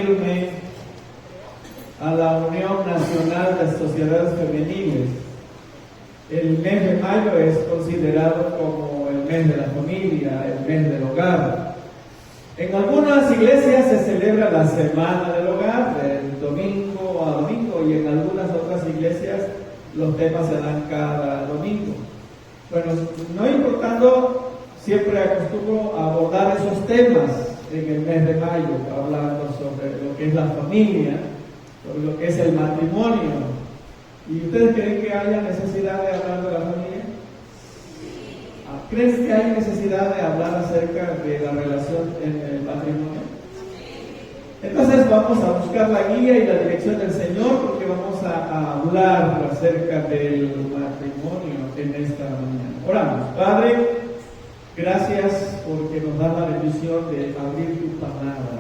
unirme a la Unión Nacional de Sociedades Femeniles. El mes de mayo es considerado como el mes de la familia, el mes del hogar. En algunas iglesias se celebra la Semana del Hogar, de domingo a domingo, y en algunas otras iglesias los temas se dan cada domingo. Bueno, no importando, siempre acostumbro a abordar esos temas en el mes de mayo, hablando sobre lo que es la familia, sobre lo que es el matrimonio. ¿Y ustedes creen que haya necesidad de hablar de la familia? ¿Creen que hay necesidad de hablar acerca de la relación en el matrimonio? Entonces vamos a buscar la guía y la dirección del Señor, porque vamos a hablar acerca del matrimonio en esta mañana. Oramos. Padre, gracias porque nos da la bendición de abrir tu palabra.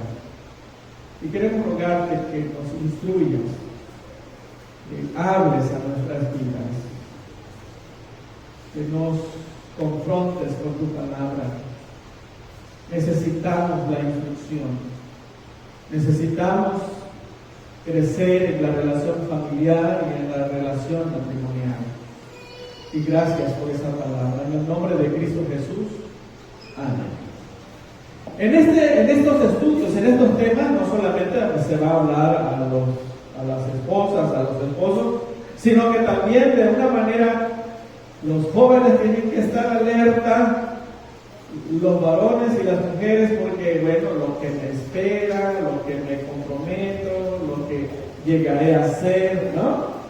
Y queremos rogarte que nos instruyas, que hables a nuestras vidas, que nos confrontes con tu palabra. Necesitamos la instrucción. Necesitamos crecer en la relación familiar y en la relación matrimonial. Y gracias por esa palabra. En el nombre de Cristo Jesús. Amén. En estos estudios, en estos temas, no solamente se va a hablar a las esposas, a los esposos, sino que también de una manera los jóvenes tienen que estar alerta, los varones y las mujeres, porque bueno, lo que me espera, lo que me comprometo, lo que llegaré a ser, ¿no?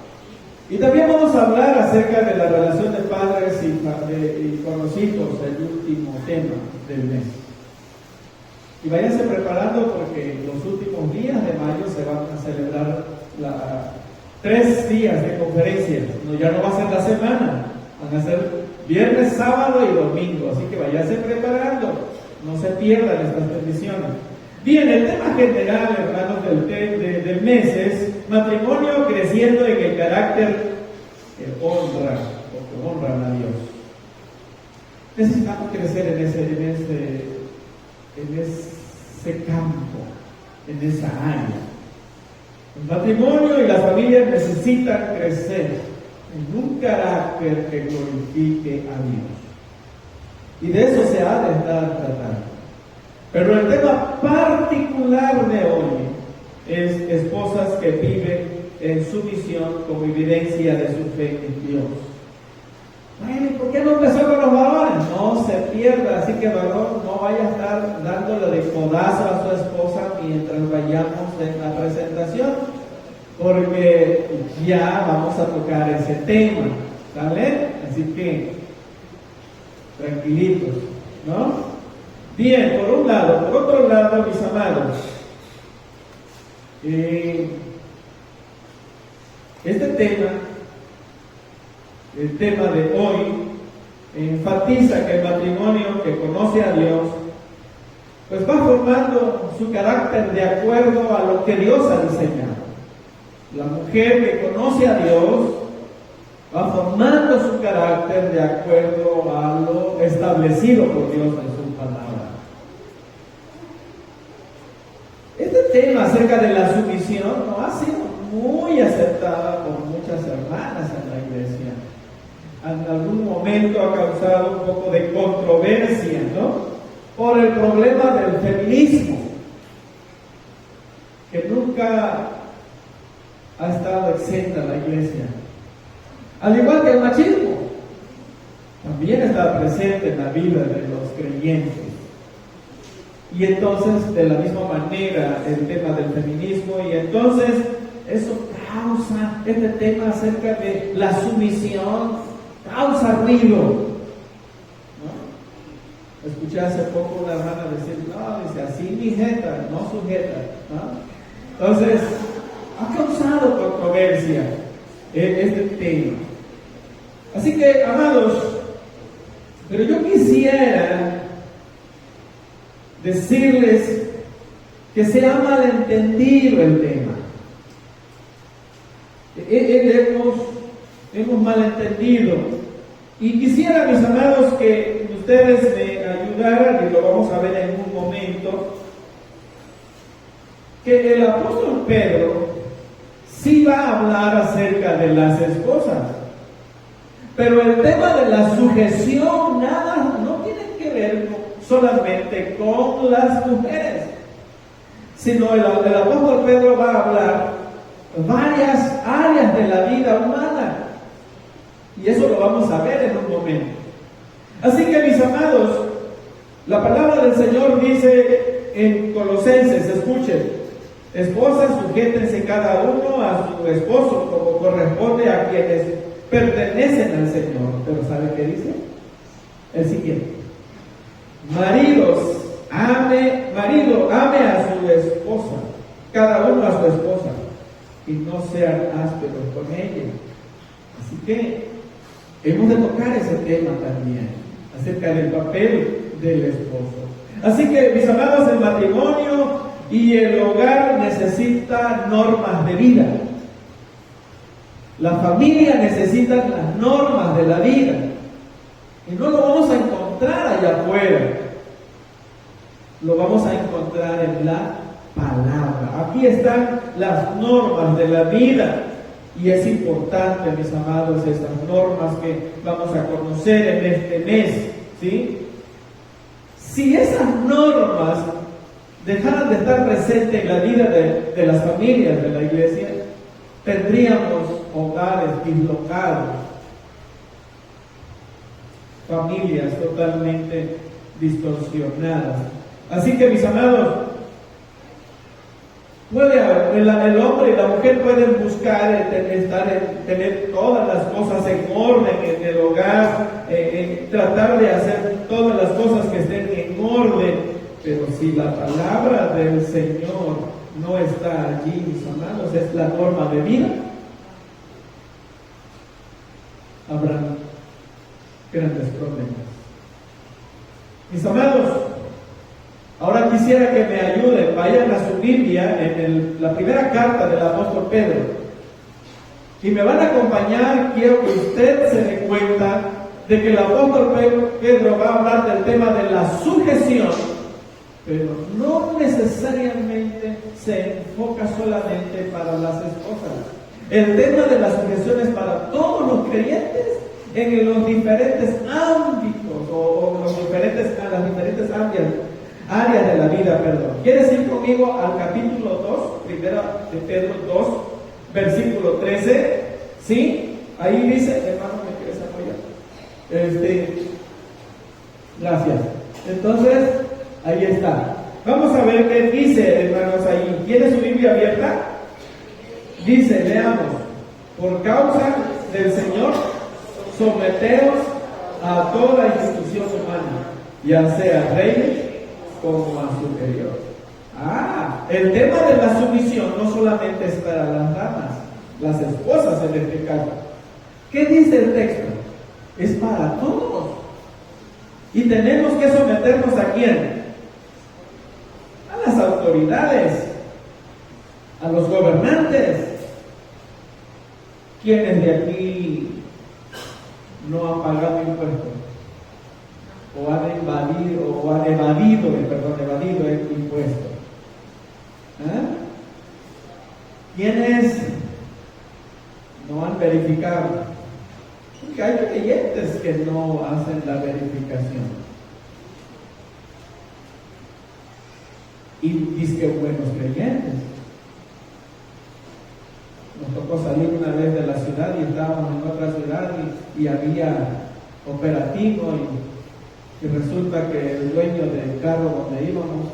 Y también vamos a hablar acerca de la relación de padres y con los hijos, el último tema del mes. Y váyanse preparando porque los últimos días de mayo se van a celebrar 3 días de conferencia. No, ya no va a ser la semana, van a ser viernes, sábado y domingo. Así que váyanse preparando, no se pierdan estas bendiciones. Bien, el tema general, hermanos, del mes es matrimonio creciendo en el carácter que honra o que honran a Dios. Necesitamos crecer en ese campo, en esa área. El matrimonio y la familia necesitan crecer en un carácter que glorifique a Dios. Y de eso se ha de estar tratando. Pero el tema particular de hoy es esposas que viven en sumisión como evidencia de su fe en Dios. Bueno, ¿y por qué no empezó con los varones? No se pierda, así que varón, no vaya a estar dándole de codazo a su esposa mientras vayamos en la presentación, porque ya vamos a tocar ese tema, ¿sale? Así que, tranquilitos, ¿no? Bien, por un lado. Por otro lado, mis amados, este tema, el tema de hoy, enfatiza que el matrimonio que conoce a Dios, pues va formando su carácter de acuerdo a lo que Dios ha diseñado. La mujer que conoce a Dios va formando su carácter de acuerdo a lo establecido por Dios en su palabra. Este tema acerca de la sumisión no ha sido muy aceptada por muchas hermanas en la iglesia. En algún momento ha causado un poco de controversia, ¿no? Por el problema del feminismo, que nunca ha estado exenta la iglesia. Al igual que el machismo, también está presente en la vida de los creyentes. Y entonces, de la misma manera, el tema del feminismo, y entonces eso causa, este tema acerca de la sumisión, causa ruido, ¿no? Escuché hace poco una hermana decir, no, dice, así mi jeta, no sujeta, ¿no? Entonces, ha causado controversia este tema. Así que, amados, pero yo quisiera decirles que se ha malentendido el tema. Hemos malentendido. Y quisiera, mis amados, que ustedes me ayudaran, y lo vamos a ver en un momento, que el apóstol Pedro sí va a hablar acerca de las esposas, pero el tema de la sujeción no tiene que ver solamente con las mujeres, sino el apóstol Pedro va a hablar varias áreas de la vida humana, y eso lo vamos a ver en un momento. Así que, mis amados, la palabra del Señor dice en Colosenses, escuchen: esposas, sujétense cada uno a su esposo como corresponde a quienes pertenecen al Señor. Pero ¿sabe qué dice? El siguiente: marido, ame a su esposa, cada uno a su esposa, y no sean ásperos con ella. Así que hemos de tocar ese tema también, acerca del papel del esposo. Así que, mis amados, el matrimonio y el hogar necesita normas de vida. La familia necesita las normas de la vida. Y no lo vamos a encontrar allá afuera. Lo vamos a encontrar en la palabra. Aquí están las normas de la vida. Y es importante, mis amados, estas normas que vamos a conocer en este mes, ¿sí? Si esas normas dejaran de estar presentes en la vida de las familias de la iglesia, tendríamos hogares dislocados, familias totalmente distorsionadas. Así que, mis amados, el hombre y la mujer pueden buscar tener todas las cosas en orden en el hogar, tratar de hacer todas las cosas que estén en orden, pero si la palabra del Señor no está allí, mis amados, es la norma de vida, habrá grandes problemas. Mis amados, ahora quisiera que me ayuden, vayan a su Biblia en la primera carta del apóstol Pedro, y me van a acompañar. Quiero que usted se dé cuenta de que el apóstol Pedro va a hablar del tema de la sujeción, pero no necesariamente se enfoca solamente para las esposas. El tema de la sujeción es para todos los creyentes en los diferentes ámbitos o las diferentes áreas de la vida, perdón. ¿Quieres ir conmigo al capítulo 2, primera de Pedro 2, versículo 13? ¿Sí? Ahí dice, hermano, ¿me quieres apoyar? Gracias. Entonces, ahí está. Vamos a ver qué dice, hermanos, ahí. ¿Tiene su Biblia abierta? Dice, leamos: por causa del Señor, someteos a toda institución humana, ya sea reyes como a superior. El tema de la sumisión no solamente es para las damas, las esposas en este caso. ¿Qué dice el texto? Es para todos. Y tenemos que someternos ¿a quién? A las autoridades, a los gobernantes. ¿Quiénes de aquí no han pagado impuestos? O han evadido el impuesto. ¿Quiénes no han verificado? Porque hay creyentes que no hacen la verificación. Y dice buenos creyentes. Nos tocó salir una vez de la ciudad y estábamos en otra ciudad y había operativo y resulta que el dueño del carro donde íbamos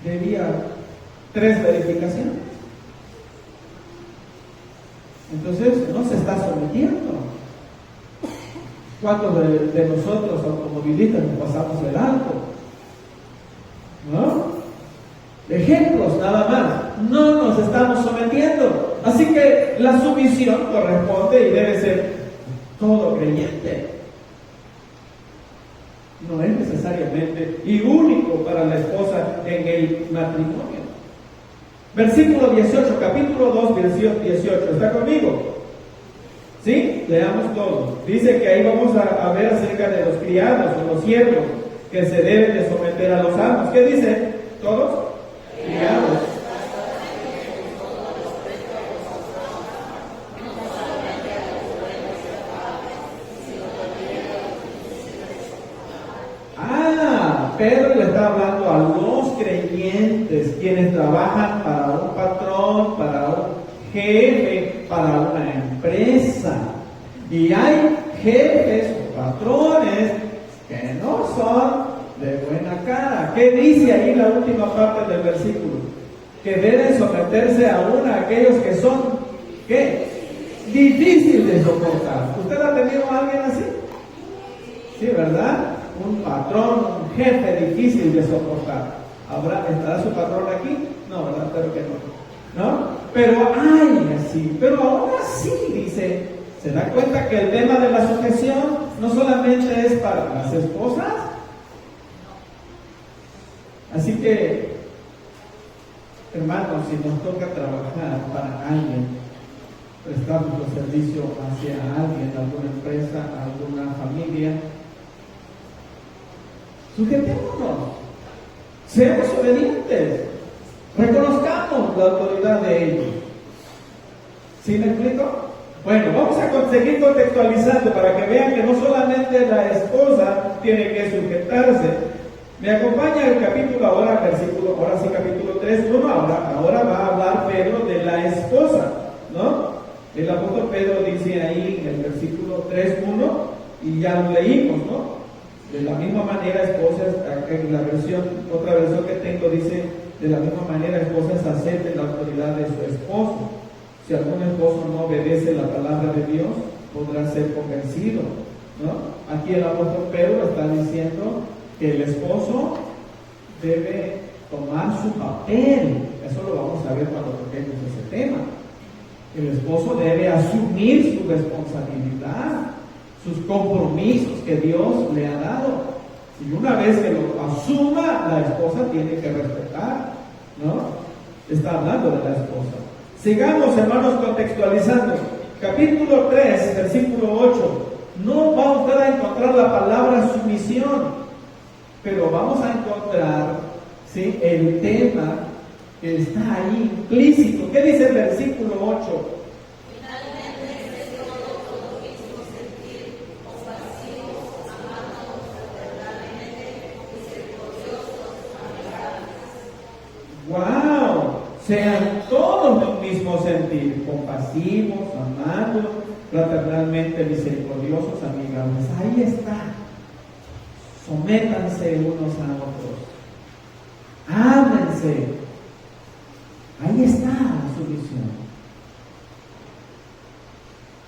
debía 3 verificaciones. Entonces no se está sometiendo. ¿Cuántos de nosotros automovilistas nos pasamos el alto? ¿No? Ejemplos nada más. No nos estamos sometiendo. Así que la sumisión corresponde y debe ser todo creyente. No es necesariamente y único para la esposa en el matrimonio. Versículo 18, capítulo 2, versículo 18. ¿Está conmigo? ¿Sí? Leamos todo. Dice que ahí vamos a ver acerca de los criados o los siervos que se deben de someter a los amos. ¿Qué dice? ¿Todos? Criados. trabajan para un patrón, para un jefe, para una empresa. Y hay jefes o patrones que no son de buena cara. ¿Qué dice ahí la última parte del versículo? Que deben someterse aún a aquellos que son, ¿qué? Difícil de soportar. ¿Usted ha tenido a alguien así? Sí, ¿verdad? Un patrón, un jefe difícil de soportar. ¿Estará su patrón aquí? No, ¿verdad? Espero que no. ¿No? Pero hay así. Pero aún así, dice, ¿se da cuenta que el tema de la sujeción no solamente es para las esposas? Así que, hermanos, si nos toca trabajar para alguien, prestar nuestro servicio hacia alguien, alguna empresa, alguna familia, sujetémonos, seamos obedientes, reconozcamos la autoridad de ellos. ¿Sí me explico? Bueno, vamos a seguir contextualizando para que vean que no solamente la esposa tiene que sujetarse. Me acompaña el capítulo ahora, capítulo 3:1, ahora va a hablar Pedro de la esposa, ¿no? El apóstol Pedro dice ahí en el versículo 3:1, y ya lo leímos, ¿no? De la misma manera, esposas, en la otra versión que tengo dice, de la misma manera, esposas acepten la autoridad de su esposo. Si algún esposo no obedece la palabra de Dios, podrá ser convencido, ¿no? Aquí el apóstol Pedro está diciendo que el esposo debe tomar su papel. Eso lo vamos a ver cuando toquemos ese tema. El esposo debe asumir su responsabilidad, sus compromisos que Dios le ha dado. Y una vez que lo asuma, la esposa tiene que respetar, ¿no? Está hablando de la esposa. Sigamos, hermanos, contextualizando. Capítulo 3, versículo 8. No va usted a encontrar la palabra sumisión, pero vamos a encontrar, ¿sí?, el tema que está ahí implícito. ¿Qué dice el versículo 8? ¡Wow! Sean todos de un mismo sentir, compasivos, amados, fraternalmente misericordiosos, amigables. Ahí está. Sométanse unos a otros. Ámense. Ahí está la sumisión.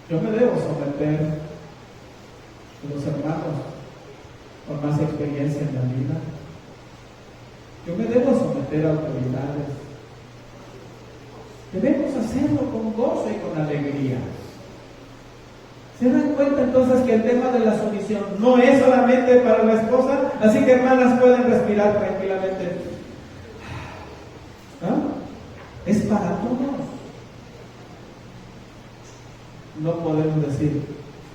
Yo me debo someter a los hermanos con más experiencia en la vida. Yo me debo someter a autoridades. Debemos hacerlo con gozo y con alegría. ¿Se dan cuenta entonces que el tema de la sumisión no es solamente para la esposa? Así que, hermanas, pueden respirar tranquilamente. ¿No? Es para todos. No podemos decir,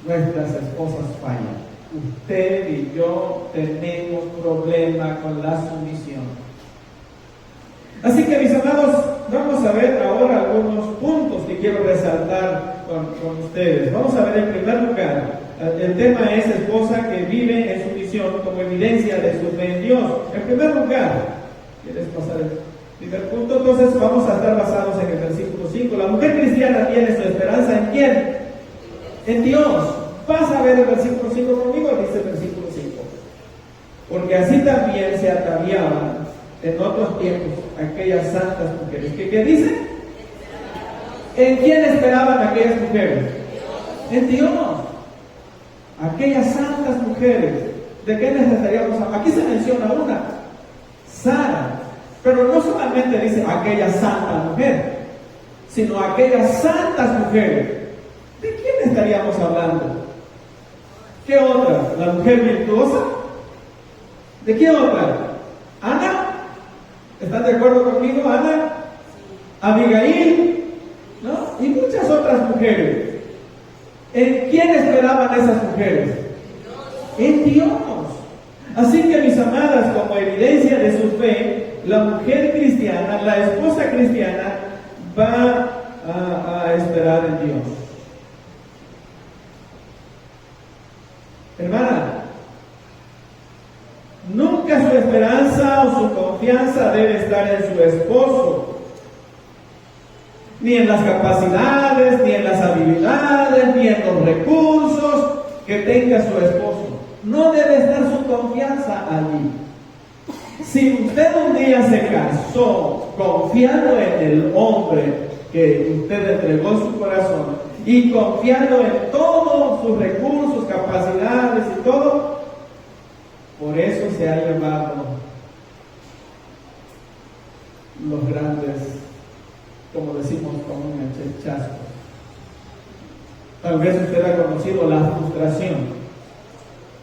nuestras esposas fallan. Usted y yo tenemos problema con la sumisión. Así que, mis amados, vamos a ver ahora algunos puntos que quiero resaltar con ustedes. Vamos a ver en primer lugar, el tema es esposa que vive en sumisión como evidencia de su fe en Dios. En primer lugar, ¿quieres pasar el primer punto? Entonces vamos a estar basados en el versículo 5. La mujer cristiana tiene su esperanza ¿en quién? En Dios. Vas a ver el versículo 5 conmigo, dice el versículo 5. Porque así también se ataviaban en otros tiempos aquellas santas mujeres. ¿Qué dice? ¿En quién esperaban aquellas mujeres? En Dios. Aquellas santas mujeres. ¿De qué necesitaríamos hablar? Aquí se menciona una, Sara. Pero no solamente dice aquella santa mujer, sino aquellas santas mujeres. ¿De quién estaríamos hablando? ¿Qué otra? ¿La mujer virtuosa? ¿De qué otra? ¿Ana? ¿Están de acuerdo conmigo? ¿Ana? ¿Abigail? ¿No? Y muchas otras mujeres. ¿En quién esperaban esas mujeres? En Dios. Así que, mis amadas, como evidencia de su fe, la mujer cristiana, la esposa cristiana, va a esperar en Dios. Hermana, nunca su esperanza o su confianza confianza debe estar en su esposo, ni en las capacidades, ni en las habilidades, ni en los recursos que tenga su esposo. No debe estar su confianza allí. Si usted un día se casó confiando en el hombre que usted entregó su corazón y confiando en todos sus recursos, capacidades y todo, por eso se ha llevado los grandes, como decimos, con un hachazo. Tal vez usted ha conocido la frustración,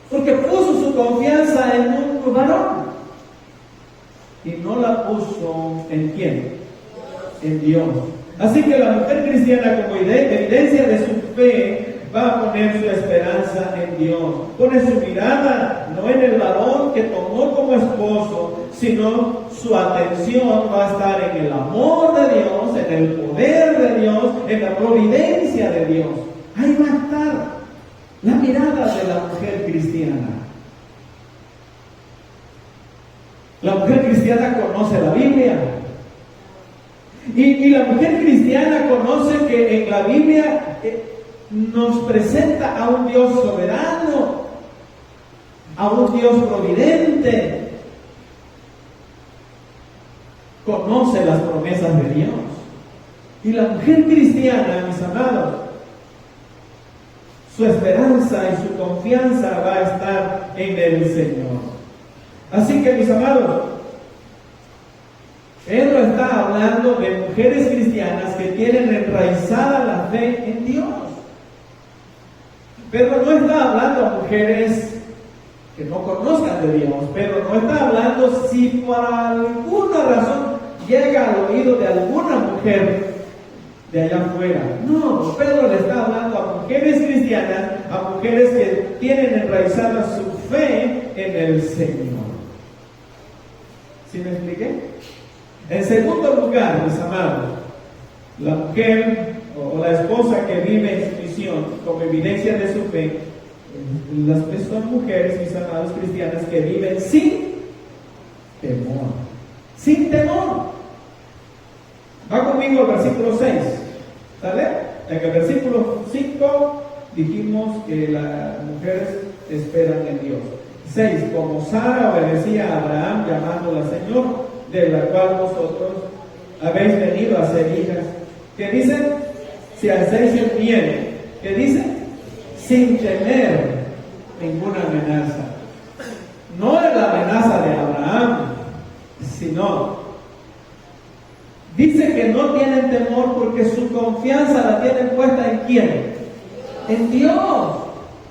porque puso su confianza en un varón y no la puso en ¿quién? En Dios. Así que la mujer cristiana, como evidencia de su fe, va a poner su esperanza en Dios. Pone su mirada no en el varón que tomó como esposo, sino su atención va a estar en el amor de Dios, en el poder de Dios, en la providencia de Dios. Ahí va a estar la mirada de la mujer cristiana. La mujer cristiana conoce la Biblia. Y la mujer cristiana conoce que en la Biblia nos presenta a un Dios soberano, a un Dios providente. Conoce las promesas de Dios. Y la mujer cristiana, mis amados, su esperanza y su confianza va a estar en el Señor. Así que, mis amados, Pedro está hablando de mujeres cristianas que tienen enraizada la fe en Dios. Pedro no está hablando a mujeres que no conozcan de Dios. Pedro no está hablando si por alguna razón llega al oído de alguna mujer de allá afuera. No, Pedro le está hablando a mujeres cristianas, a mujeres que tienen enraizada su fe en el Señor. ¿Sí me expliqué? En segundo lugar, mis amados, la mujer o la esposa que vive en sumisión como evidencia de su fe, las son mujeres, mis amados cristianas, que viven sin temor. Sin temor. Va conmigo al versículo 6. ¿Sale? En el versículo 5 dijimos que las mujeres esperan en Dios. 6. Como Sara obedecía a Abraham llamándola Señor, de la cual vosotros habéis venido a ser hijas. ¿Qué dice? Si hacéis el bien. ¿Qué dice? Sin temer ninguna amenaza. No es la amenaza de Abraham, sino dice que no tienen temor porque su confianza la tienen puesta en ¿quién? En Dios.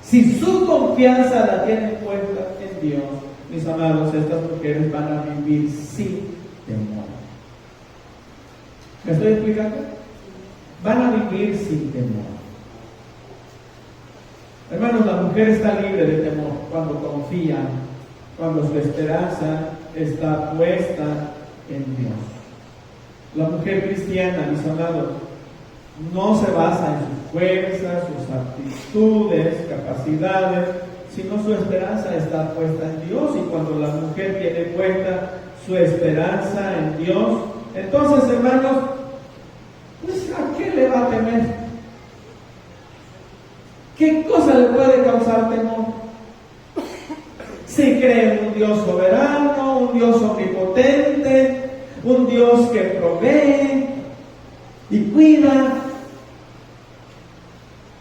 Si su confianza la tienen puesta en Dios, mis amados, estas mujeres van a vivir sin temor. ¿Me estoy explicando? Van a vivir sin temor. Hermanos, la mujer está libre de temor cuando confía, cuando su esperanza está puesta en Dios. La mujer cristiana, mis amados, no se basa en sus fuerzas, sus aptitudes, capacidades, sino su esperanza está puesta en Dios. Y cuando la mujer tiene puesta su esperanza en Dios, entonces, hermanos, pues ¿a qué le va a temer? ¿Qué cosa le puede causar temor? Si cree en un Dios soberano, un Dios omnipotente, un Dios que provee y cuida,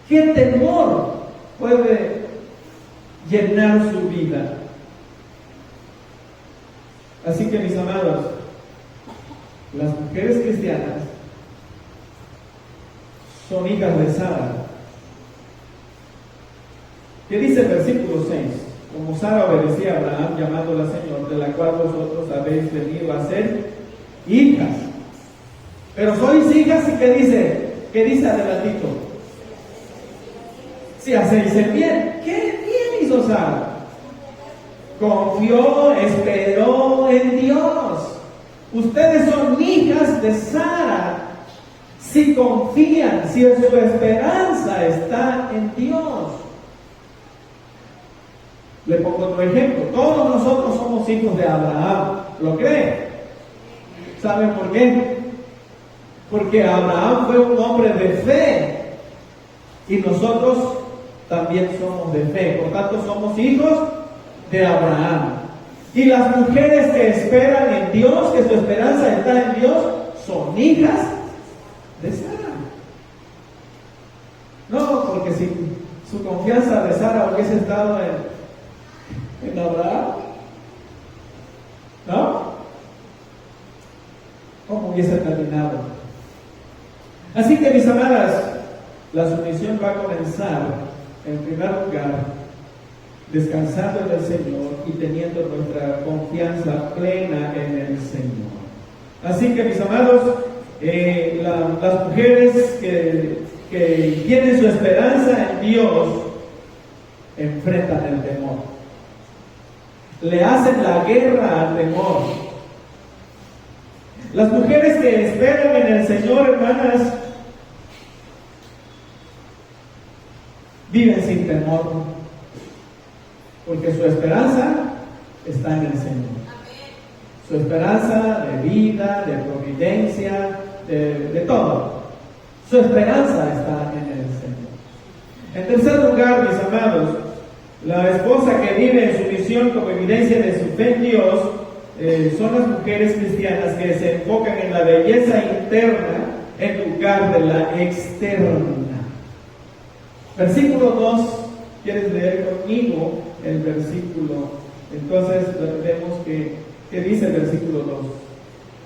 ¿qué temor puede llenar su vida? Así que, mis amados, las mujeres cristianas son hijas de Sara. ¿Qué dice el versículo 6? Como Sara obedecía a Abraham llamándola Señor, de la cual vosotros habéis venido a ser hijas. Pero sois hijas, ¿y qué dice? ¿Qué dice adelantito? Si hacéis el bien. ¿Qué bien hizo Sara? Confió, esperó en Dios. Ustedes son hijas de Sara si confían, si su esperanza está en Dios. Le pongo otro ejemplo. Todos nosotros somos hijos de Abraham. lo cree. ¿Saben por qué? Porque Abraham fue un hombre de fe y nosotros también somos de fe. Por tanto, somos hijos de Abraham. Y las mujeres que esperan en Dios, que su esperanza está en Dios, son hijas de Sara. No, porque si su confianza de Sara hubiese estado en Abraham, ¿no? ¿Cómo hubiese terminado? Así que, mis amadas, la sumisión va a comenzar, en primer lugar, descansando en el Señor y teniendo nuestra confianza plena en el Señor. Así que, mis amados, las mujeres que tienen su esperanza en Dios enfrentan el temor, le hacen la guerra al temor. Las mujeres que esperan en el Señor, hermanas, viven sin temor, porque su esperanza está en el Señor. Su esperanza de vida, de providencia, de todo. Su esperanza está en el Señor. En tercer lugar, mis amados, la esposa que vive en sumisión como evidencia de su fe en Dios son las mujeres cristianas que se enfocan en la belleza interna en lugar de la externa. Versículo 2, ¿quieres leer conmigo el versículo? Entonces vemos que dice el versículo 2.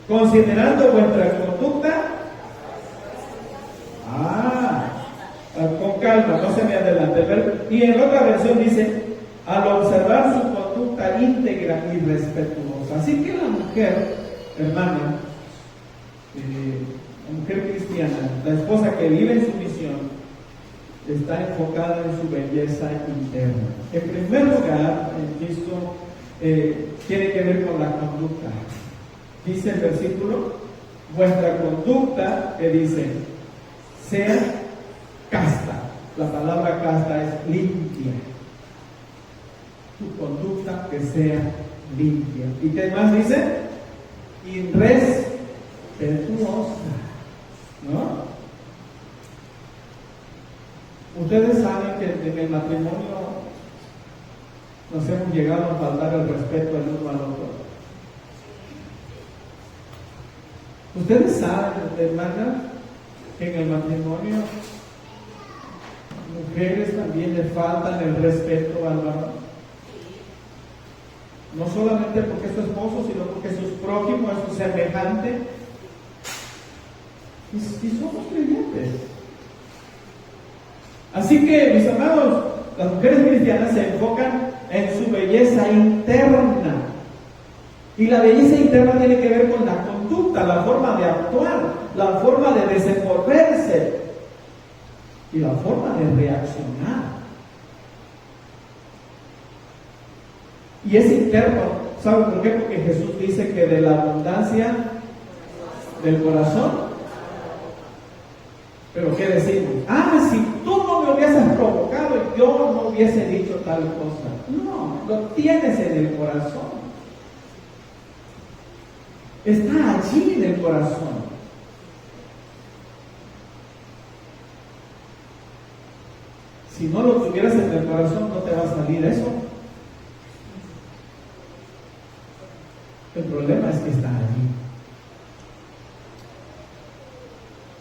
Considerando vuestra conducta, con calma, no se me adelante. Y en otra versión dice, al observar su conducta íntegra y respetuosa. Así que la mujer, hermana, la mujer cristiana, la esposa que vive en sumisión, está enfocada en su belleza interna. En primer lugar, esto tiene que ver con la conducta. Dice el versículo, vuestra conducta, que dice, sea casta. La palabra casta es limpia. Tu conducta que sea limpia. ¿Y qué más dice? Irrespetuosa, ¿no? Ustedes saben que en el matrimonio nos hemos llegado a faltar el respeto el uno al otro. Ustedes saben, hermanas, que en el matrimonio mujeres también le faltan el respeto al varón. No solamente porque es su esposo, sino porque es su prójimo, es su semejante. Y somos creyentes. Así que, mis amados, las mujeres cristianas se enfocan en su belleza interna. Y la belleza interna tiene que ver con la conducta, la forma de actuar, la forma de desenvolverse y la forma de reaccionar. Y es interno. ¿Saben por qué? Porque Jesús dice que de la abundancia del corazón. Pero ¿qué decimos? Si tú no me hubieses provocado, yo no hubiese dicho tal cosa. No, lo tienes en el corazón. Está allí en el corazón. Si no lo tuvieras en el corazón, no te va a salir eso. El problema es que está allí.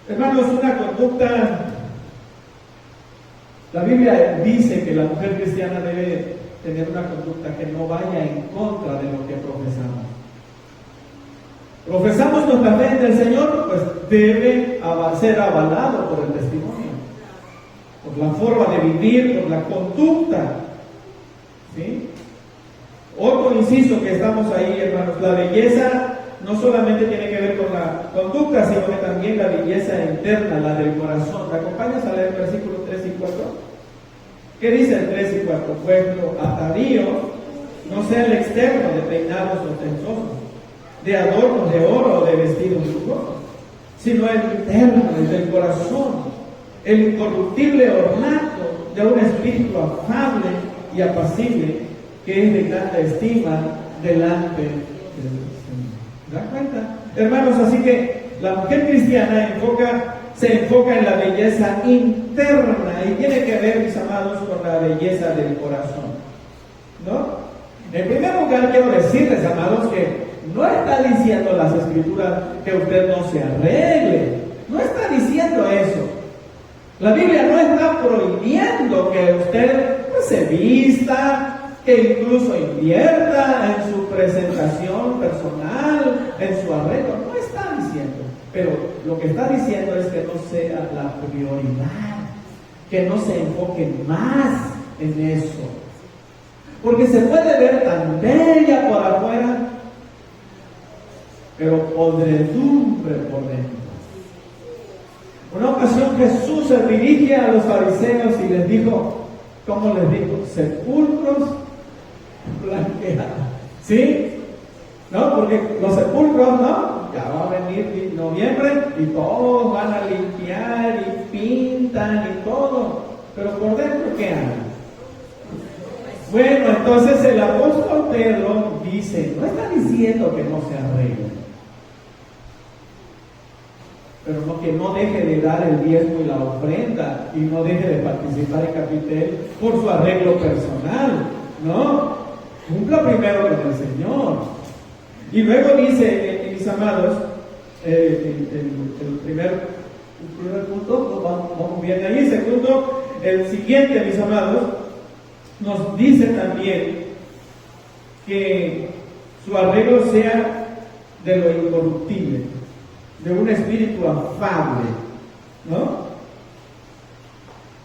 Hermanos, una conducta, la Biblia dice que la mujer cristiana debe tener una conducta que no vaya en contra de lo que profesamos. Profesamos nuestra fe en el Señor, pues debe ser avalado por el testimonio, por la forma de vivir, por la conducta. ¿Sí? Otro inciso que estamos ahí, hermanos, la belleza no solamente tiene que ver con la conducta, sino que también la belleza interna, la del corazón. ¿Me acompañas a leer versículos 3 y 4? ¿Qué dice el 3 y 4? Vuestro atavío no sea el externo de peinados ostentosos, de adornos de oro o de vestidos lujosos, sino el interno, desde el corazón, el incorruptible ornato de un espíritu afable y apacible, que es de tanta estima delante del Señor. ¿Se dan cuenta? Hermanos, así que la mujer cristiana se enfoca en la belleza interna y tiene que ver, mis amados, con la belleza del corazón, ¿no? En primer lugar, quiero decirles, amados, que no está diciendo las Escrituras que usted no se arregle. No está diciendo eso. La Biblia no está prohibiendo que usted se vista, que incluso invierta en su presentación personal, en su arreglo. No está diciendo. Pero lo que está diciendo es que no sea la prioridad, que no se enfoque más en eso. Porque se puede ver tan bella por afuera, pero podredumbre por dentro. Una ocasión Jesús se dirige a los fariseos y les dijo, ¿cómo les dijo? Sepulcros blanqueados. ¿Sí? ¿No? Porque los sepulcros, ¿no? Ya va a venir noviembre y todos van a limpiar y pintan y todo. Pero por dentro, ¿qué hay? Bueno, entonces el apóstol Pedro dice, no está diciendo que no se arregle, pero no que no deje de dar el diezmo y la ofrenda y no deje de participar en Capitel por su arreglo personal, ¿no? Cumpla primero con el Señor. Y luego dice, mis amados, el primer punto, vamos bien ahí. Segundo, el siguiente, mis amados, nos dice también que su arreglo sea de lo incorruptible, de un espíritu afable, ¿no?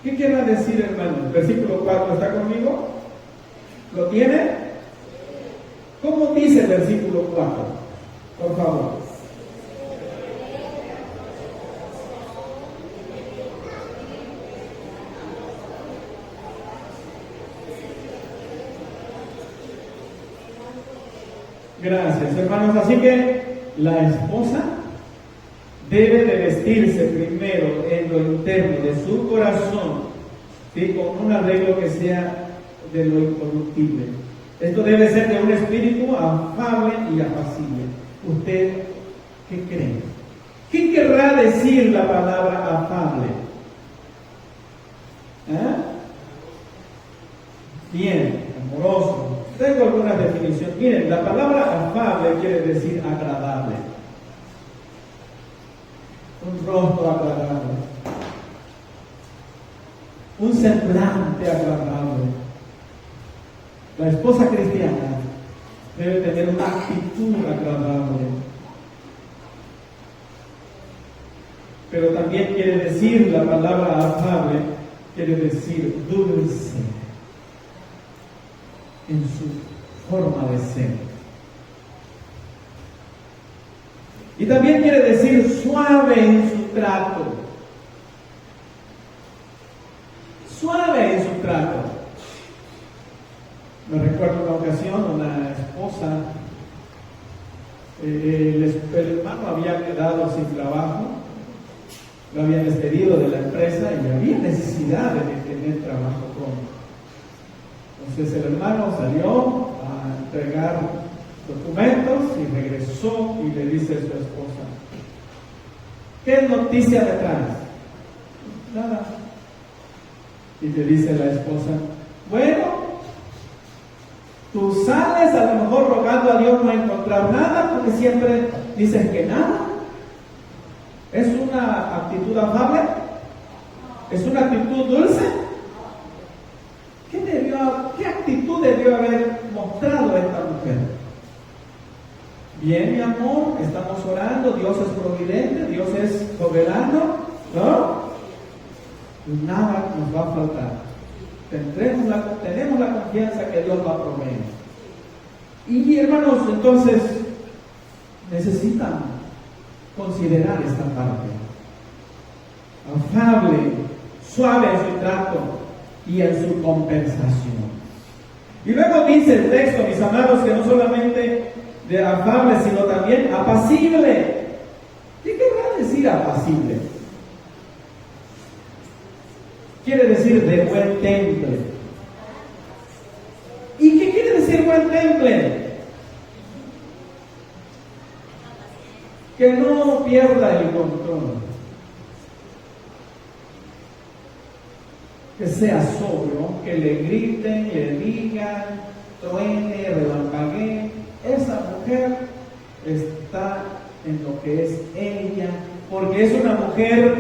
¿Qué quiere decir, hermano? Versículo 4, ¿está conmigo? ¿Lo tiene? ¿Cómo dice el versículo 4? Por favor. Gracias, hermanos. Así que la esposa debe de vestirse primero en lo interno de su corazón, ¿sí? Con un arreglo que sea de lo incorruptible. Esto debe ser de un espíritu afable y apacible. ¿Usted qué cree? ¿Qué querrá decir la palabra afable? Bien, amoroso. Tengo algunas definiciones. Miren, la palabra afable quiere decir agradable. Un rostro agradable. Un semblante agradable. La esposa cristiana debe tener una actitud agradable. Pero también quiere decir, la palabra afable, quiere decir dulce en su forma de ser. Y también quiere decir suave en su trato. Suave en su trato. Me recuerdo una ocasión, una esposa, el hermano había quedado sin trabajo, lo habían despedido de la empresa y había necesidad de tener trabajo pronto. Entonces el hermano salió a entregar documentos y regresó y le dice a su esposa, ¿qué noticia me traes? Nada. Y le dice la esposa, bueno, tú sales a lo mejor rogando a Dios no encontrar nada porque siempre dices que nada. ¿Es una actitud afable? ¿Es una actitud dulce? ¿Qué actitud debió haber mostrado esta mujer? Bien, mi amor, estamos orando, Dios es providente, Dios es soberano, ¿no? Nada nos va a faltar. Tenemos la confianza que Dios va a proveer. Y hermanos, entonces necesitan considerar esta parte. Afable, suave en su trato y en su compensación. Y luego dice el texto, mis amados, que no solamente de afable, sino también apacible. ¿Qué querrá decir apacible? Quiere decir de buen temple. ¿Y qué quiere decir buen temple? que no pierda el control, que sea sobrio, que le griten, le digan, truene, relampaguee. Esa mujer está en lo que es ella, porque es una mujer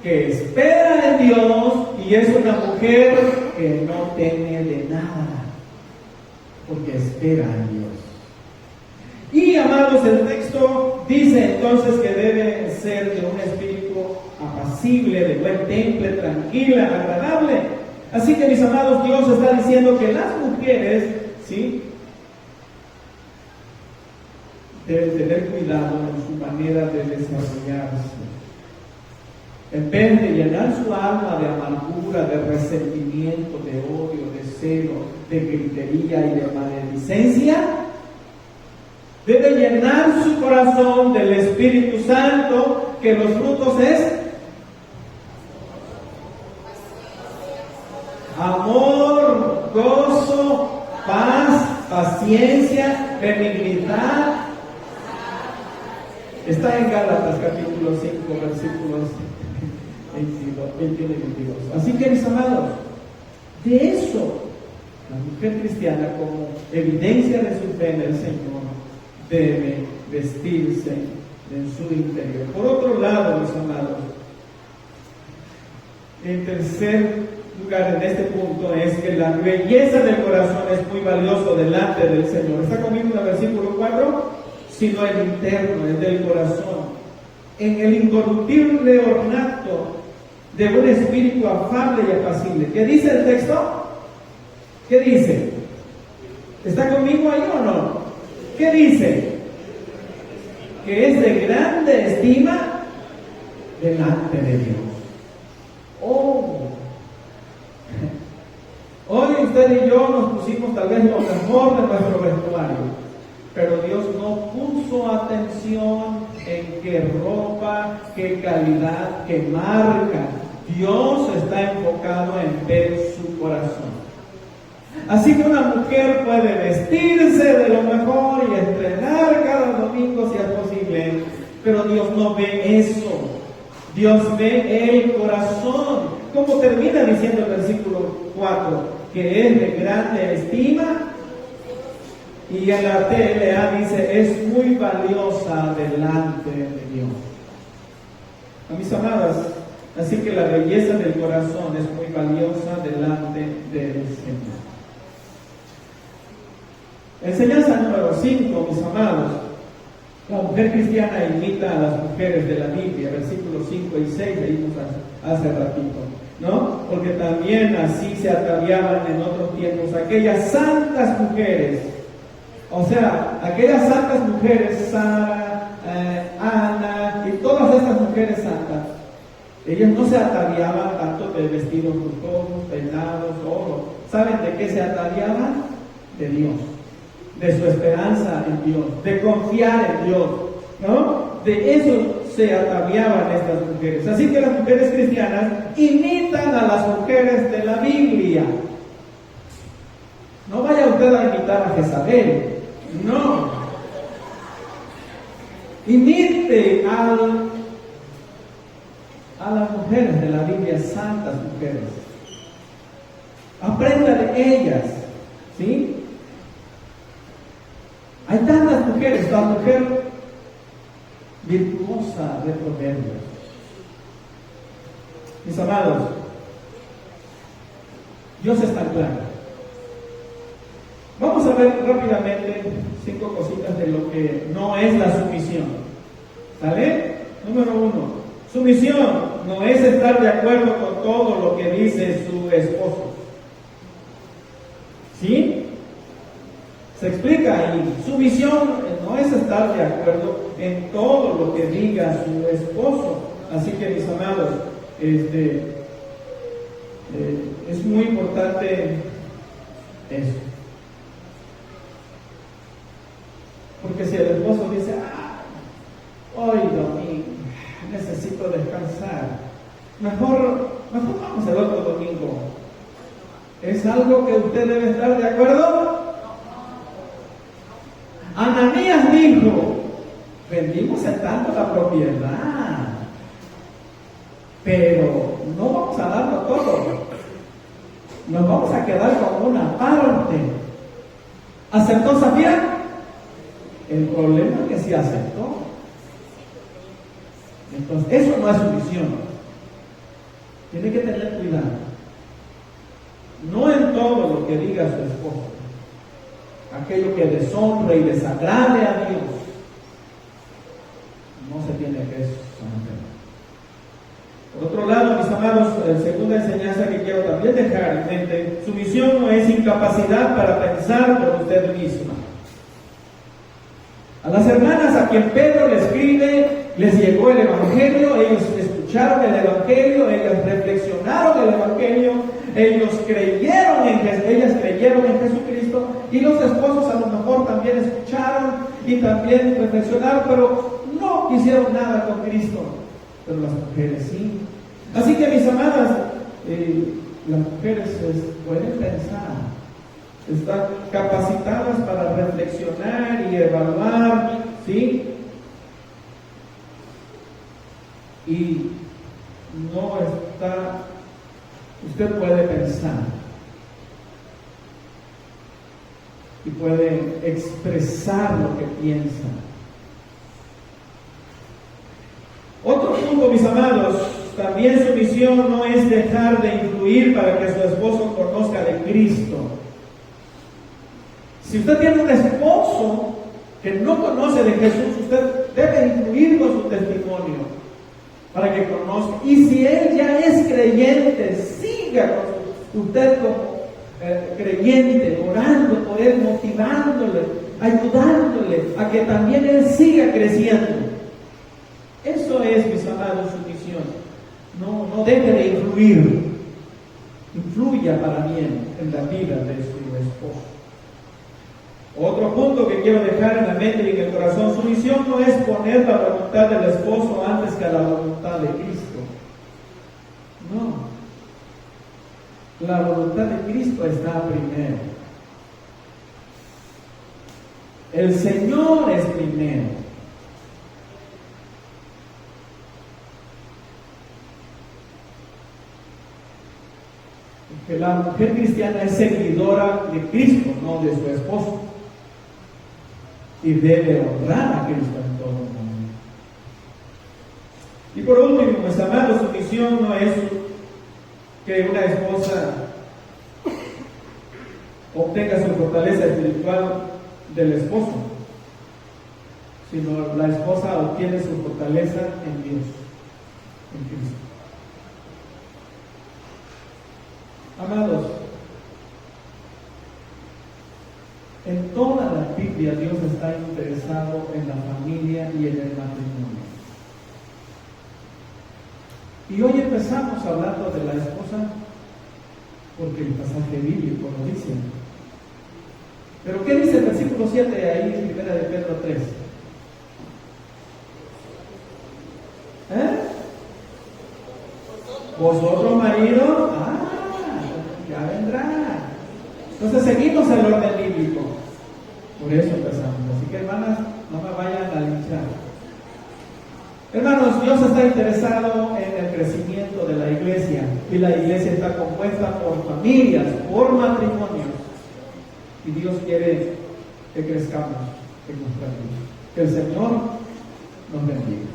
que espera en Dios y es una mujer que no teme de nada, porque espera en Dios. Y amados, el texto dice entonces que debe ser de un espíritu apacible, de buen temple, tranquila, agradable. Así que mis amados, Dios está diciendo que las mujeres, ¿sí?, deben tener cuidado en su manera de desarrollarse. En vez de llenar su alma de amargura, de resentimiento, de odio, de celo, de gritería y de maledicencia, debe llenar su corazón del Espíritu Santo, que los frutos es amor, gozo, paz, paciencia, benignidad. Está en Gálatas capítulo 5, versículos 21 y 22. Así que, mis amados, de eso, la mujer cristiana, como evidencia de su fe en el Señor, debe vestirse en su interior. Por otro lado, mis amados, en tercer lugar en este punto es que la belleza del corazón es muy valioso delante del Señor. ¿Está conmigo en el versículo 4? Sino el interno, el del corazón, en el incorruptible ornato de un espíritu afable y apacible. ¿Qué dice el texto? ¿Qué dice? ¿Está conmigo ahí o no? ¿Qué dice? Que es de grande estima delante de Dios. Oh, hoy usted y yo nos pusimos tal vez lo mejor de nuestro vestuario, pero Dios no puso atención en qué ropa, qué calidad, qué marca. Dios está enfocado en ver su corazón. Así que una mujer puede vestirse de lo mejor y estrenar cada domingo si es posible, pero Dios no ve eso. Dios ve el corazón. Como termina diciendo el versículo 4, que es de grande estima. Y en la TLA dice, es muy valiosa delante de Dios. A mis amadas, así que la belleza del corazón es muy valiosa delante del Señor. Enseñanza número 5, mis amados. La mujer cristiana imita a las mujeres de la Biblia, versículos 5 y 6, leímos hace ratito, ¿no? Porque también así se ataviaban en otros tiempos aquellas santas mujeres. O sea, aquellas santas mujeres, Sara, Ana y todas estas mujeres santas, ellas no se ataviaban tanto de vestidos lujosos, peinados, oro. ¿Saben de qué se ataviaban? De Dios, de su esperanza en Dios, de confiar en Dios, ¿no? De eso se ataviaban estas mujeres. Así que las mujeres cristianas imitan a las mujeres de la Biblia. No vaya usted a imitar a Jezabel. No. Imite a las mujeres de la Biblia, santas mujeres. Aprenda de ellas, ¿sí? Hay tantas mujeres, la mujer virtuosa de Proverbios. Mis amados, Dios está claro. Vamos a ver rápidamente 5 cositas de lo que no es la sumisión. ¿Sale? Número 1. Sumisión no es estar de acuerdo con todo lo que dice su esposo. ¿Sí? Se explica ahí. Sumisión no es estar de acuerdo en todo lo que diga su esposo. Así que, mis amados, es muy importante eso. Porque si el esposo dice, hoy domingo necesito descansar, mejor vamos el otro domingo. ¿Es algo que usted debe estar de acuerdo? Ananías dijo, vendimos en tanto la propiedad, pero no vamos a darlo todo. Nos vamos a quedar con una parte. ¿Aceptó Zafira? El problema es que sí aceptó. Entonces, eso no es sumisión. Tiene que tener cuidado. No en todo lo que diga su esposo. Aquello que deshonre y desagrade a Dios, no se tiene que someter. Por otro lado, mis amados, segunda enseñanza que quiero también dejar en mente: sumisión no es incapacidad para pensar por usted misma. A las hermanas a quien Pedro le escribe, les llegó el Evangelio, ellos escucharon el Evangelio, ellas reflexionaron el Evangelio, ellas creyeron en Jesucristo, y los esposos a lo mejor también escucharon y también reflexionaron, pero no quisieron nada con Cristo. Pero las mujeres sí. Así que, mis amadas, las mujeres pueden pensar, están capacitadas para reflexionar y evaluar, ¿sí? Y no está, usted puede pensar y puede expresar lo que piensa. Otro punto, mis amados, también su misión no es dejar de influir para que su esposo conozca de Cristo. Si usted tiene un esposo que no conoce de Jesús, usted debe influir con su testimonio para que conozca. Y si él ya es creyente, siga con usted como creyente, orando por él, motivándole, ayudándole a que también él siga creciendo. Eso es, mis amados, su misión. No deje de influir. Influya para bien en la vida de su esposo. Otro punto que quiero dejar en la mente y en el corazón: su misión no es poner la voluntad del esposo antes que la voluntad de Cristo. No. La voluntad de Cristo está primero. El Señor es primero. Que la mujer cristiana es seguidora de Cristo, no de su esposo, y debe honrar a Cristo en todo momento. Y por último, mis amados, su misión no es que una esposa obtenga su fortaleza espiritual del esposo, sino la esposa obtiene su fortaleza en Dios, en Cristo. Amados, en toda la Biblia Dios está interesado en la familia y en el matrimonio. Y hoy empezamos hablando de la esposa porque el pasaje bíblico lo dice. Pero ¿qué dice el versículo 7 ahí en 1 de Pedro 3? ¿Vosotros, marido? Ya vendrá. Entonces seguimos el orden bíblico. Por eso empezamos. Así que, hermanas, no me vayan a linchar. Hermanos, Dios está interesado en el crecimiento de la iglesia. Y la iglesia está compuesta por familias, por matrimonios. Y Dios quiere que crezcamos en nuestra vida. Que el Señor nos bendiga.